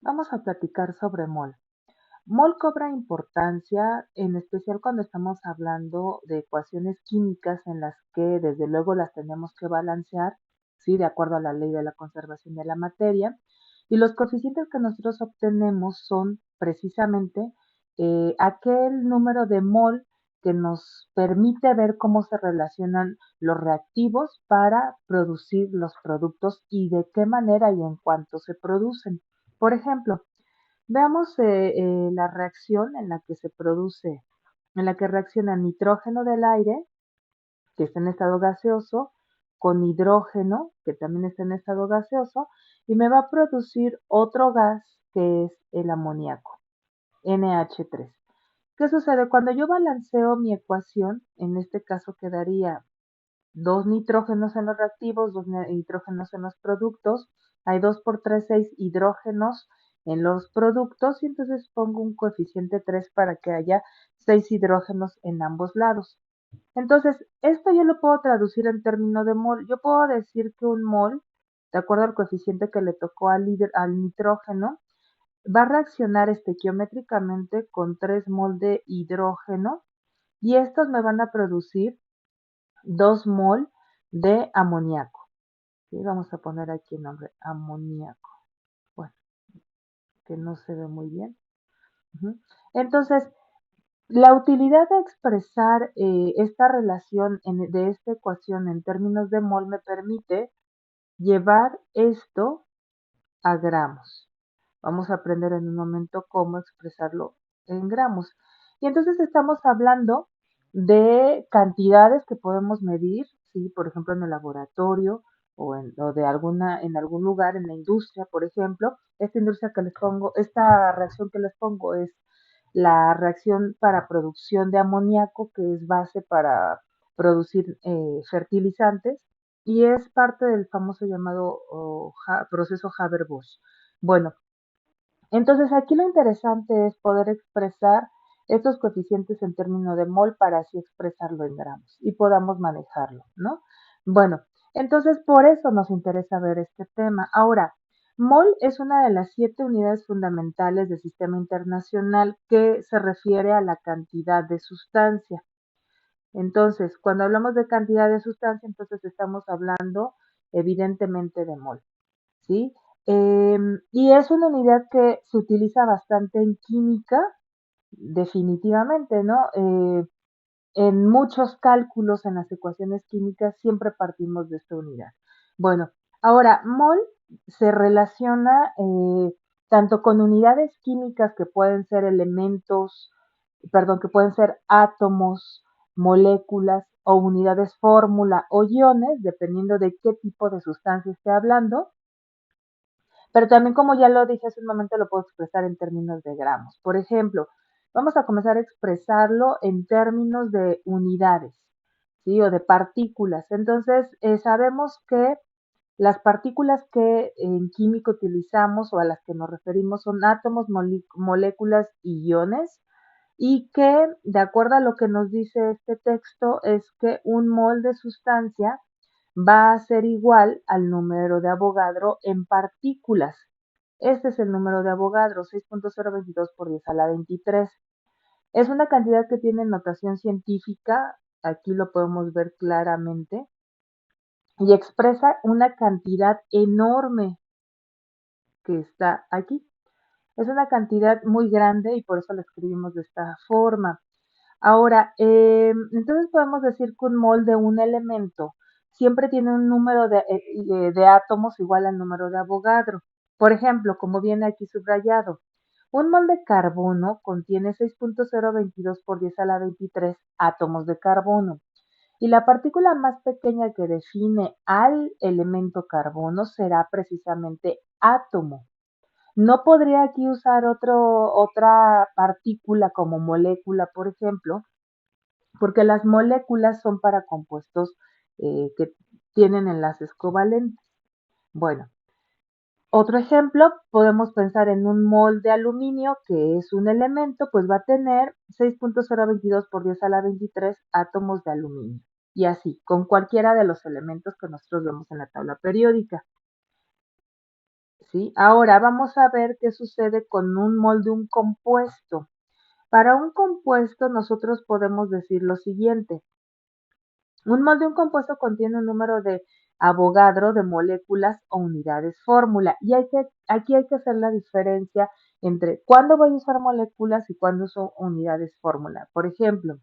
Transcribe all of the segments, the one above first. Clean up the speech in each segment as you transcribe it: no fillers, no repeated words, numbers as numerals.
Vamos a platicar sobre mol. Mol cobra importancia, en especial cuando estamos hablando de ecuaciones químicas en las que desde luego las tenemos que balancear, ¿sí? De acuerdo a la ley de la conservación de la materia. Y los coeficientes que nosotros obtenemos son precisamente aquel número de mol que nos permite ver cómo se relacionan los reactivos para producir los productos y de qué manera y en cuánto se producen. Por ejemplo, veamos la reacción en la que se produce, en la que reacciona nitrógeno del aire, que está en estado gaseoso, con hidrógeno, que también está en estado gaseoso, y me va a producir otro gas que es el amoníaco, NH3. ¿Qué sucede? Cuando yo balanceo mi ecuación, en este caso quedaría dos nitrógenos en los reactivos, dos nitrógenos en los productos, hay 2 por 3, 6 hidrógenos en los productos y entonces pongo un coeficiente 3 para que haya 6 hidrógenos en ambos lados. Entonces, esto yo lo puedo traducir en términos de mol. Yo puedo decir que un mol, de acuerdo al coeficiente que le tocó al nitrógeno, va a reaccionar estequiométricamente con 3 mol de hidrógeno y estos me van a producir 2 mol de amoníaco. ¿Sí? Vamos a poner aquí el nombre, amoníaco. Bueno, que no se ve muy bien. Ujú. Entonces, la utilidad de expresar esta relación de esta ecuación en términos de mol me permite llevar esto a gramos. Vamos a aprender en un momento cómo expresarlo en gramos. Y entonces estamos hablando de cantidades que podemos medir, ¿sí? Por ejemplo, en el laboratorio o de en algún lugar en la industria, por ejemplo. Esta industria que les pongo, esta reacción que les pongo es la reacción para producción de amoníaco, que es base para producir fertilizantes y es parte del famoso llamado proceso Haber-Bosch. Bueno, entonces aquí lo interesante es poder expresar estos coeficientes en términos de mol para así expresarlo en gramos y podamos manejarlo, ¿no? Bueno, entonces por eso nos interesa ver este tema. Ahora, mol es una de las 7 unidades fundamentales del sistema internacional que se refiere a la cantidad de sustancia. Entonces, cuando hablamos de cantidad de sustancia, entonces estamos hablando evidentemente de mol. ¿Sí? Y es una unidad que se utiliza bastante en química, definitivamente, ¿no? En muchos cálculos en las ecuaciones químicas siempre partimos de esta unidad. Bueno, ahora, mol se relaciona tanto con unidades químicas que pueden ser elementos, perdón, que pueden ser átomos, moléculas o unidades fórmula o iones, dependiendo de qué tipo de sustancia esté hablando, pero también, como ya lo dije hace un momento, lo puedo expresar en términos de gramos. Por ejemplo, vamos a comenzar a expresarlo en términos de unidades, ¿sí? O de partículas. Entonces, sabemos que las partículas que en química utilizamos o a las que nos referimos son átomos, moléculas y iones, y que, de acuerdo a lo que nos dice este texto, es que un mol de sustancia va a ser igual al número de Avogadro en partículas. Este es el número de Avogadro, 6.022 por 10 a la 23. Es una cantidad que tiene notación científica, aquí lo podemos ver claramente, y expresa una cantidad enorme que está aquí. Es una cantidad muy grande y por eso la escribimos de esta forma. Ahora, entonces podemos decir que un mol de un elemento siempre tiene un número de átomos igual al número de Avogadro. Por ejemplo, como viene aquí subrayado, un mol de carbono contiene 6.022 por 10 a la 23 átomos de carbono. Y la partícula más pequeña que define al elemento carbono será precisamente átomo. No podría aquí usar otra partícula como molécula, por ejemplo, porque las moléculas son para compuestos que tienen enlaces covalentes. Bueno, otro ejemplo, podemos pensar en un mol de aluminio, que es un elemento, pues va a tener 6.022 por 10 a la 23 átomos de aluminio. Y así, con cualquiera de los elementos que nosotros vemos en la tabla periódica. ¿sí? Ahora vamos a ver qué sucede con un mol de un compuesto. Para un compuesto nosotros podemos decir lo siguiente. Un mol de un compuesto contiene un número de Avogadro de moléculas o unidades fórmula. Y aquí hay que hacer la diferencia entre cuándo voy a usar moléculas y cuándo uso unidades fórmula. Por ejemplo,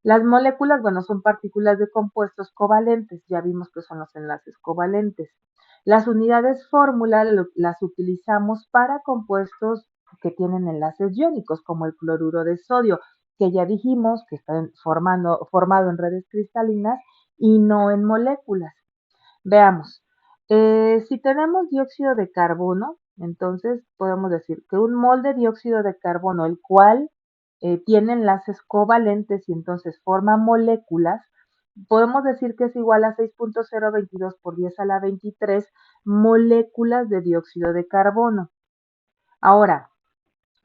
las moléculas, bueno, son partículas de compuestos covalentes, ya vimos que son los enlaces covalentes. Las unidades fórmula las utilizamos para compuestos que tienen enlaces iónicos, como el cloruro de sodio, que ya dijimos que está formado en redes cristalinas y no en moléculas. Veamos, si tenemos dióxido de carbono, entonces podemos decir que un mol de dióxido de carbono, el cual tiene enlaces covalentes y entonces forma moléculas, podemos decir que es igual a 6.022 por 10 a la 23 moléculas de dióxido de carbono. Ahora,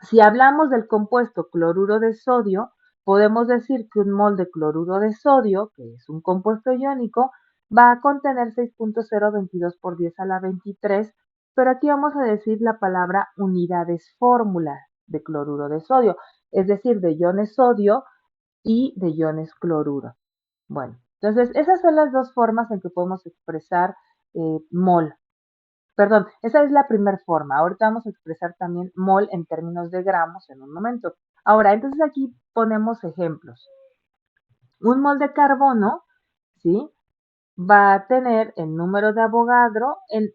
si hablamos del compuesto cloruro de sodio, podemos decir que un mol de cloruro de sodio, que es un compuesto iónico, va a contener 6.022 por 10 a la 23, pero aquí vamos a decir la palabra unidades fórmula de cloruro de sodio, es decir, de iones sodio y de iones cloruro. Bueno, entonces esas son las dos formas en que podemos expresar mol. Perdón, esa es la primera forma. Ahorita vamos a expresar también mol en términos de gramos en un momento. Ahora, entonces aquí ponemos ejemplos. Un mol de carbono, ¿sí? Va a tener el número de Avogadro en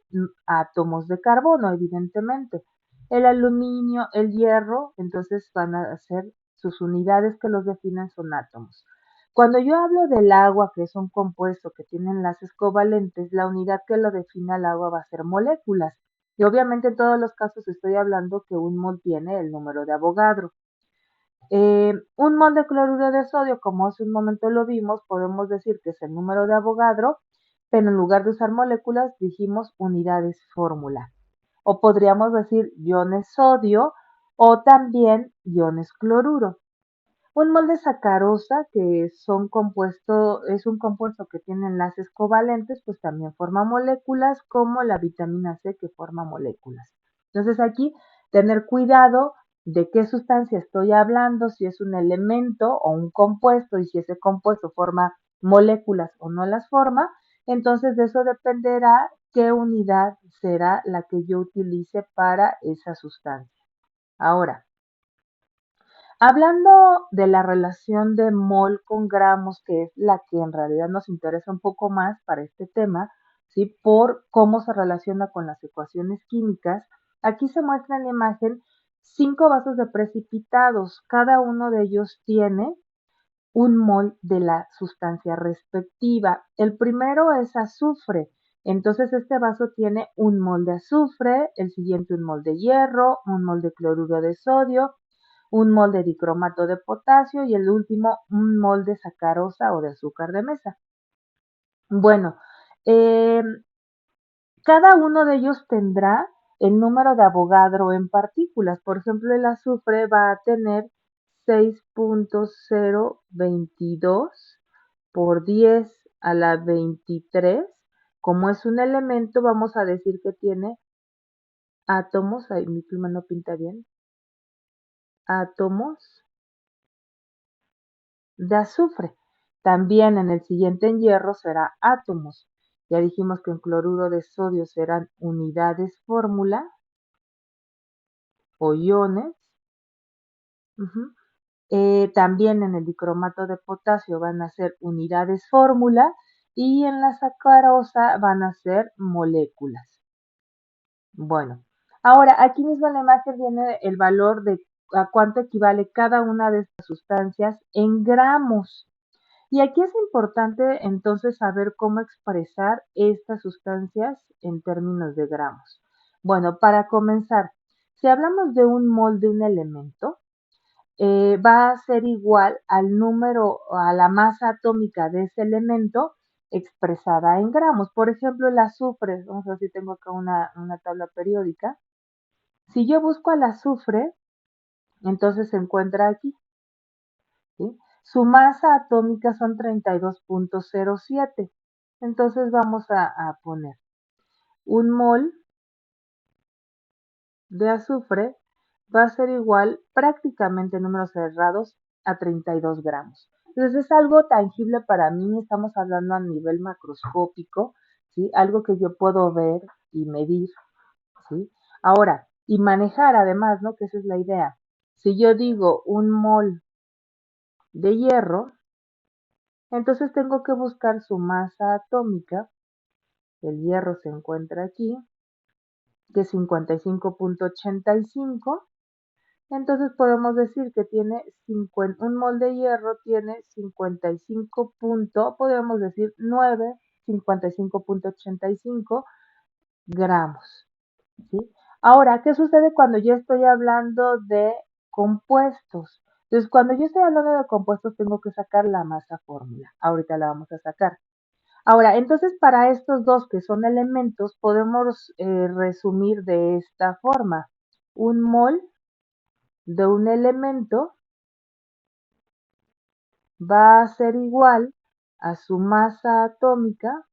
átomos de carbono, evidentemente. El aluminio, el hierro, entonces van a ser sus unidades que los definen son átomos. Cuando yo hablo del agua, que es un compuesto que tiene enlaces covalentes, la unidad que lo define al agua va a ser moléculas. Y obviamente en todos los casos estoy hablando que un mol tiene el número de Avogadro. Un mol de cloruro de sodio, como hace un momento lo vimos, podemos decir que es el número de Avogadro, pero en lugar de usar moléculas dijimos unidades fórmula. O podríamos decir iones sodio o también iones cloruro. Un mol de sacarosa, que es un compuesto que tiene enlaces covalentes, pues también forma moléculas como la vitamina C que forma moléculas. Entonces aquí tener cuidado de qué sustancia estoy hablando, si es un elemento o un compuesto y si ese compuesto forma moléculas o no las forma, entonces de eso dependerá qué unidad será la que yo utilice para esa sustancia. Ahora, hablando de la relación de mol con gramos, que es la que en realidad nos interesa un poco más para este tema, ¿sí? Por cómo se relaciona con las ecuaciones químicas, aquí se muestra en la imagen 5 vasos de precipitados. Cada uno de ellos tiene un mol de la sustancia respectiva. El primero es azufre. Entonces este vaso tiene un mol de azufre, el siguiente un mol de hierro, un mol de cloruro de sodio, un mol de dicromato de potasio y el último un mol de sacarosa o de azúcar de mesa. Bueno, eh, cada uno de ellos tendrá el número de Avogadro en partículas. Por ejemplo, el azufre va a tener 6.022 por 10 a la 23. Como es un elemento, vamos a decir que tiene átomos, ahí mi pluma no pinta bien, átomos de azufre. También en el siguiente en hierro será átomos. Ya dijimos que en cloruro de sodio serán unidades fórmula o iones. Ujú. También en el dicromato de potasio van a ser unidades fórmula y en la sacarosa van a ser moléculas. Bueno, ahora aquí mismo en la imagen viene el valor de a cuánto equivale cada una de estas sustancias en gramos. Y aquí es importante entonces saber cómo expresar estas sustancias en términos de gramos. Bueno, para comenzar, si hablamos de un mol de un elemento, va a ser igual al número, a la masa atómica de ese elemento expresada en gramos. Por ejemplo, el azufre, vamos a ver si tengo acá una tabla periódica. Si yo busco al azufre, entonces se encuentra aquí, ¿sí? Su masa atómica son 32.07. Entonces vamos a poner un mol. de azufre va a ser igual prácticamente en números cerrados a 32 gramos. Entonces es algo tangible para mí, estamos hablando a nivel macroscópico, ¿sí? Algo que yo puedo ver y medir, ¿sí? Ahora, y manejar además, ¿no? Que esa es la idea. Si yo digo un mol de hierro, entonces tengo que buscar su masa atómica. El hierro se encuentra aquí, que es 55.85. Entonces podemos decir que tiene un mol de hierro tiene 55 podemos decir 55.85 gramos, ¿sí? Ahora, ¿qué sucede cuando yo estoy hablando de compuestos? Entonces, cuando yo estoy hablando de compuestos, tengo que sacar la masa fórmula. Ahorita la vamos a sacar. Ahora, entonces, para estos dos que son elementos, podemos resumir de esta forma. Un mol de un elemento va a ser igual a su masa atómica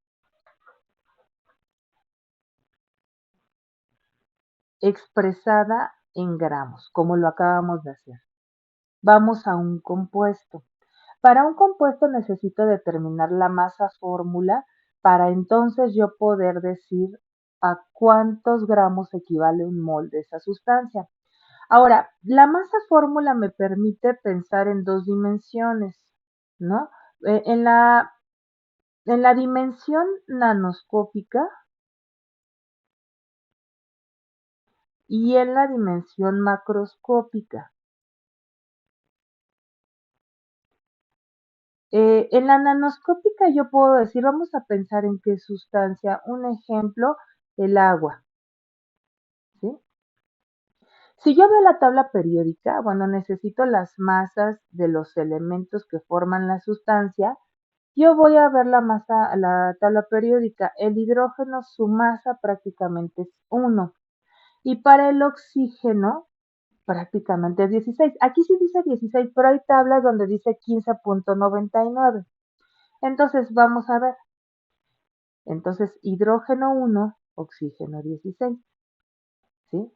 expresada en gramos, como lo acabamos de hacer. Vamos a un compuesto. Para un compuesto necesito determinar la masa fórmula para entonces yo poder decir a cuántos gramos equivale un mol de esa sustancia. Ahora, la masa fórmula me permite pensar en dos dimensiones, ¿no? En la dimensión nanoscópica y en la dimensión macroscópica. En la nanoscópica yo puedo decir, vamos a pensar en qué sustancia. Un ejemplo, el agua, ¿sí? Si yo veo la tabla periódica, bueno, necesito las masas de los elementos que forman la sustancia. Yo voy a ver la tabla periódica. El hidrógeno, su masa prácticamente es 1. Y para el oxígeno, prácticamente es 16. Aquí sí dice 16, pero hay tablas donde dice 15.99. Entonces, vamos a ver. Entonces, hidrógeno 1, oxígeno 16, ¿sí?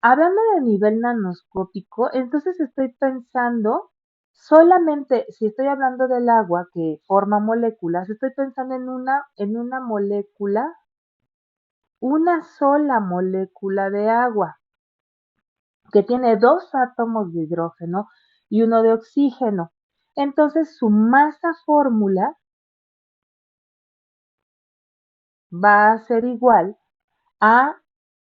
Hablando de nivel nanoscópico, entonces estoy pensando solamente, si estoy hablando del agua que forma moléculas, estoy pensando en una molécula, una sola molécula de agua, que tiene dos átomos de hidrógeno y uno de oxígeno. Entonces su masa fórmula va a ser igual a,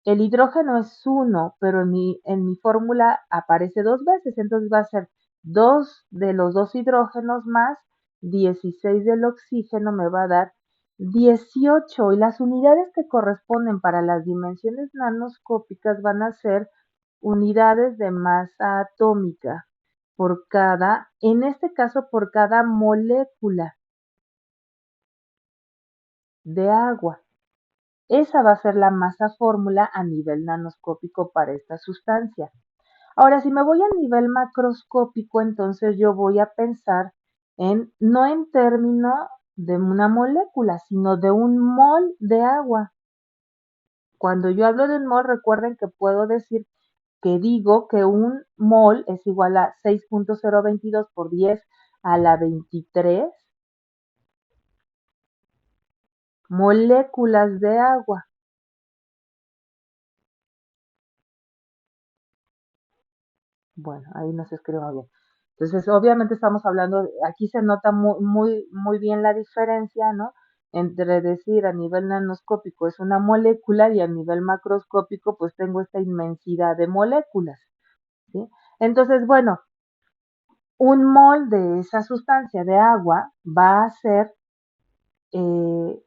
el hidrógeno es 1, pero en mi fórmula aparece dos veces, entonces va a ser 2 de los dos hidrógenos más 16 del oxígeno me va a dar 18, y las unidades que corresponden para las dimensiones nanoscópicas van a ser unidades de masa atómica en este caso, por cada molécula de agua. Esa va a ser la masa fórmula a nivel nanoscópico para esta sustancia. Ahora, si me voy a nivel macroscópico, entonces yo voy a pensar no en términos de una molécula, sino de un mol de agua. Cuando yo hablo de un mol, recuerden que puedo decir que digo que un mol es igual a 6.022 por 10 a la 23 moléculas de agua. Bueno, ahí no se escriba bien. Entonces, obviamente estamos hablando, aquí se nota muy, muy, muy bien la diferencia, ¿no? Entre decir a nivel nanoscópico es una molécula y a nivel macroscópico pues tengo esta inmensidad de moléculas, ¿sí? Entonces, bueno, un mol de esa sustancia de agua va a ser eh,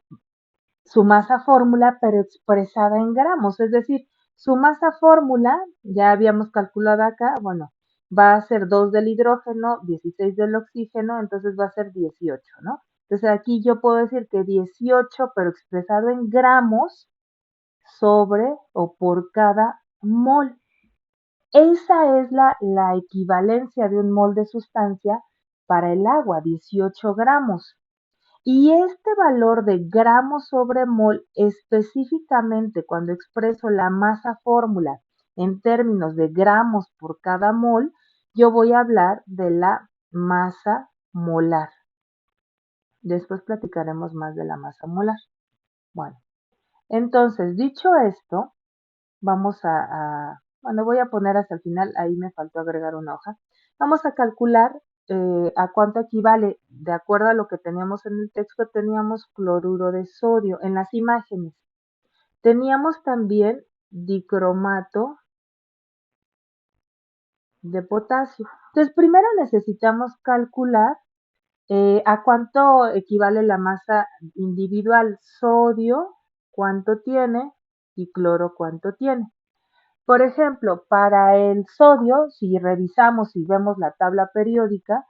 su masa fórmula, pero expresada en gramos, es decir, su masa fórmula, ya habíamos calculado acá, bueno, va a ser 2 del hidrógeno, 16 del oxígeno, entonces va a ser 18, ¿no? Entonces aquí yo puedo decir que 18, pero expresado en gramos sobre o por cada mol. Esa es la equivalencia de un mol de sustancia para el agua, 18 gramos. Y este valor de gramos sobre mol, específicamente cuando expreso la masa fórmula en términos de gramos por cada mol, yo voy a hablar de la masa molar. Después platicaremos más de la masa molar. Bueno, entonces, dicho esto, vamos bueno, voy a poner hasta el final, ahí me faltó agregar una hoja. Vamos a calcular a cuánto equivale. De acuerdo a lo que teníamos en el texto, teníamos cloruro de sodio en las imágenes. Teníamos también dicromato de potasio. Entonces, primero necesitamos calcular a cuánto equivale la masa individual. Sodio, cuánto tiene, y cloro, cuánto tiene. Por ejemplo, para el sodio, si revisamos y vemos la tabla periódica,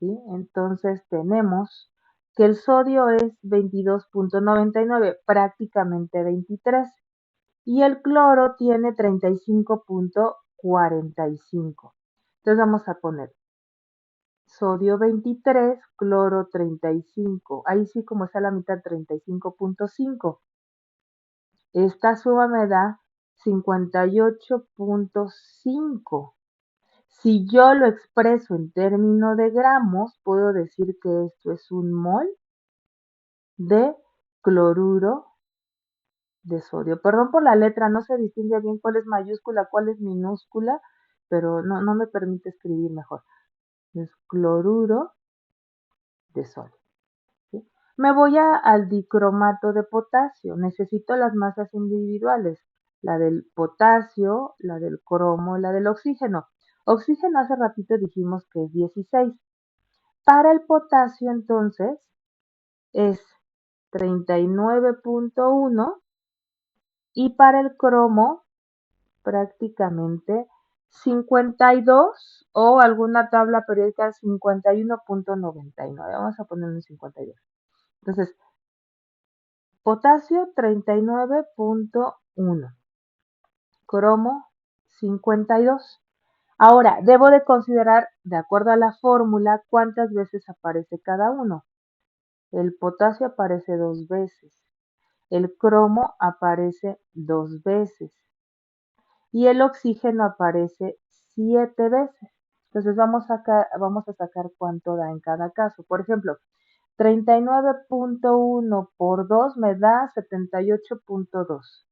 ¿sí? Entonces tenemos que el sodio es 22.99, prácticamente 23, y el cloro tiene 35.45. Entonces vamos a poner sodio 23, cloro 35. Ahí sí, como está la mitad, 35.5. Esta suma me da 58.5. Si yo lo expreso en términos de gramos, puedo decir que esto es un mol de cloruro de sodio. Perdón por la letra, no se distingue bien cuál es mayúscula, cuál es minúscula, pero no me permite escribir mejor. Es cloruro de sodio. ¿Sí? Me voy al dicromato de potasio. Necesito las masas individuales, la del potasio, la del cromo, la del oxígeno. Oxígeno hace ratito dijimos que es 16. Para el potasio entonces es 39.1 y para el cromo prácticamente 52 o alguna tabla periódica 51.99. Vamos a poner un 52. Entonces, potasio 39.1, cromo 52. Ahora, debo de considerar, de acuerdo a la fórmula, cuántas veces aparece cada uno. El potasio aparece 2 veces, el cromo aparece 2 veces y el oxígeno aparece 7 veces. Entonces vamos a sacar cuánto da en cada caso. Por ejemplo, 39.1 por 2 me da 78.2.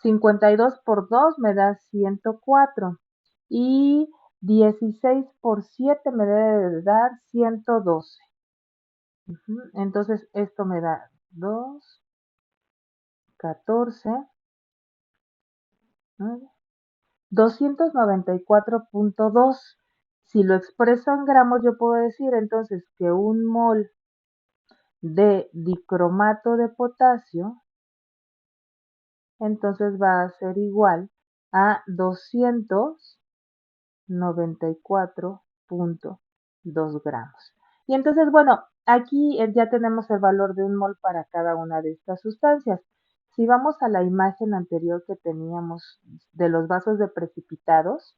52 por 2 me da 104. Y 16 por 7 me debe de dar 112. Entonces esto me da 2, 14, 294.2. Si lo expreso en gramos, yo puedo decir entonces que un mol de dicromato de potasio, entonces va a ser igual a 294.2 gramos. Y entonces, bueno, aquí ya tenemos el valor de un mol para cada una de estas sustancias. Si vamos a la imagen anterior que teníamos de los vasos de precipitados,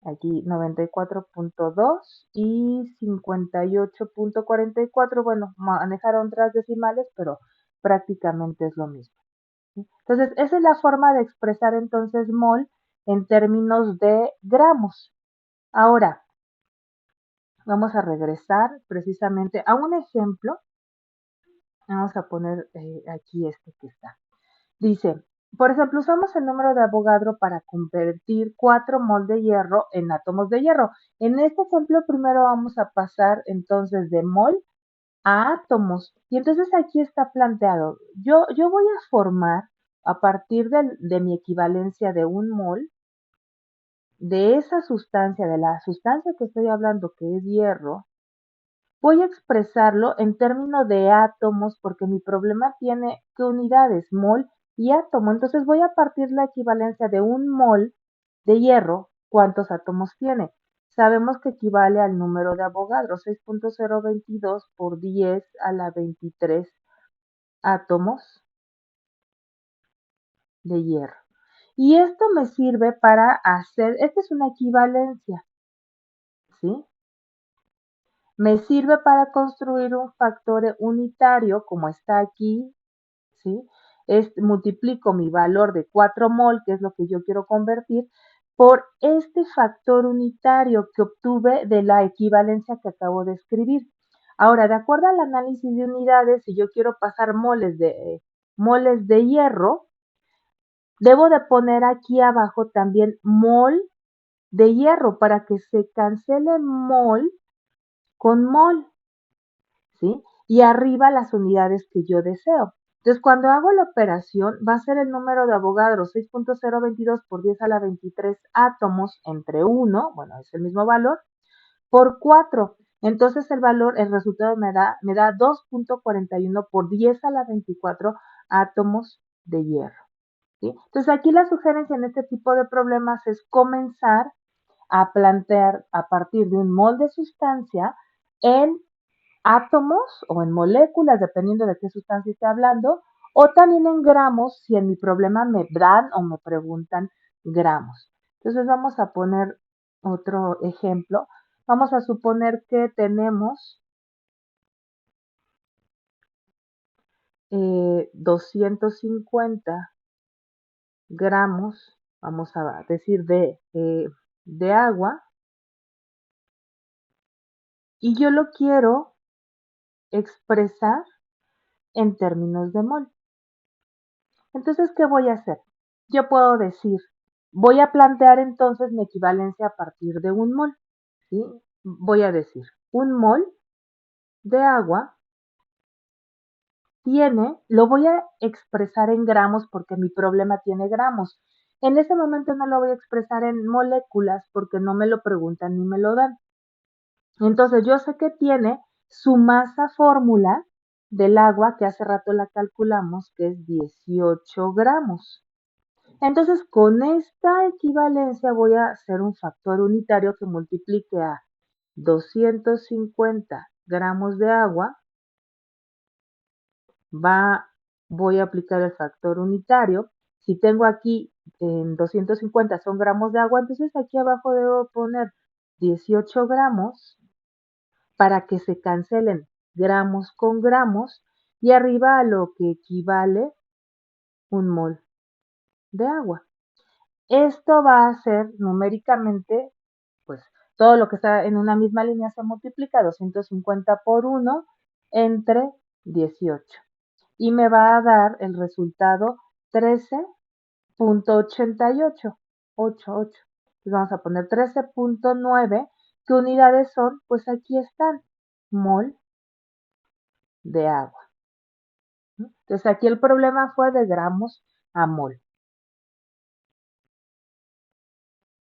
aquí 94.2 y 58.44, bueno, manejaron otras decimales, pero prácticamente es lo mismo. Entonces, esa es la forma de expresar entonces mol en términos de gramos. Ahora, vamos a regresar precisamente a un ejemplo. Vamos a poner aquí este que está. Dice, por ejemplo, usamos el número de Avogadro para convertir 4 mol de hierro en átomos de hierro. En este ejemplo, primero vamos a pasar entonces de mol a átomos. Y entonces aquí está planteado, yo voy a formar a partir de mi equivalencia de un mol, de esa sustancia, de la sustancia que estoy hablando que es hierro, voy a expresarlo en términos de átomos porque mi problema tiene qué unidades, mol y átomo. Entonces voy a partir la equivalencia de un mol de hierro, ¿cuántos átomos tiene? Sabemos que equivale al número de Avogadro, 6.022 por 10 a la 23 átomos de hierro. Y esto me sirve para hacer, esta es una equivalencia, ¿sí? Me sirve para construir un factor unitario, como está aquí, ¿sí? multiplico mi valor de 4 mol, que es lo que yo quiero convertir, por este factor unitario que obtuve de la equivalencia que acabo de escribir. Ahora, de acuerdo al análisis de unidades, si yo quiero pasar moles de hierro, debo de poner aquí abajo también mol de hierro para que se cancele mol con mol, ¿sí? Y arriba las unidades que yo deseo. Entonces, cuando hago la operación, va a ser el número de Avogadro 6.022 por 10 a la 23 átomos entre 1, bueno, es el mismo valor, por 4. Entonces, el resultado me da 2.41 por 10 a la 24 átomos de hierro, ¿sí? Entonces, aquí la sugerencia en este tipo de problemas es comenzar a plantear a partir de un mol de sustancia en átomos o en moléculas, dependiendo de qué sustancia esté hablando, o también en gramos, si en mi problema me dan o me preguntan gramos. Entonces vamos a poner otro ejemplo. Vamos a suponer que tenemos 250 gramos, vamos a decir, de agua, y yo lo quiero expresar en términos de mol. Entonces, ¿qué voy a hacer? Yo puedo decir, voy a plantear entonces mi equivalencia a partir de un mol, ¿sí? Voy a decir, un mol de agua lo voy a expresar en gramos porque mi problema tiene gramos. En ese momento no lo voy a expresar en moléculas porque no me lo preguntan ni me lo dan. Entonces yo sé que tiene su masa fórmula del agua, que hace rato la calculamos, que es 18 gramos. Entonces, con esta equivalencia voy a hacer un factor unitario que multiplique a 250 gramos de agua, voy a aplicar el factor unitario. Si tengo aquí en 250 son gramos de agua, entonces aquí abajo debo poner 18 gramos para que se cancelen gramos con gramos y arriba a lo que equivale un mol de agua. Esto va a ser numéricamente, pues todo lo que está en una misma línea se multiplica 250 por 1 entre 18 y me va a dar el resultado 13.88. 88. Y vamos a poner 13.9. ¿Qué unidades son? Pues aquí están, mol de agua. Entonces aquí el problema fue de gramos a mol.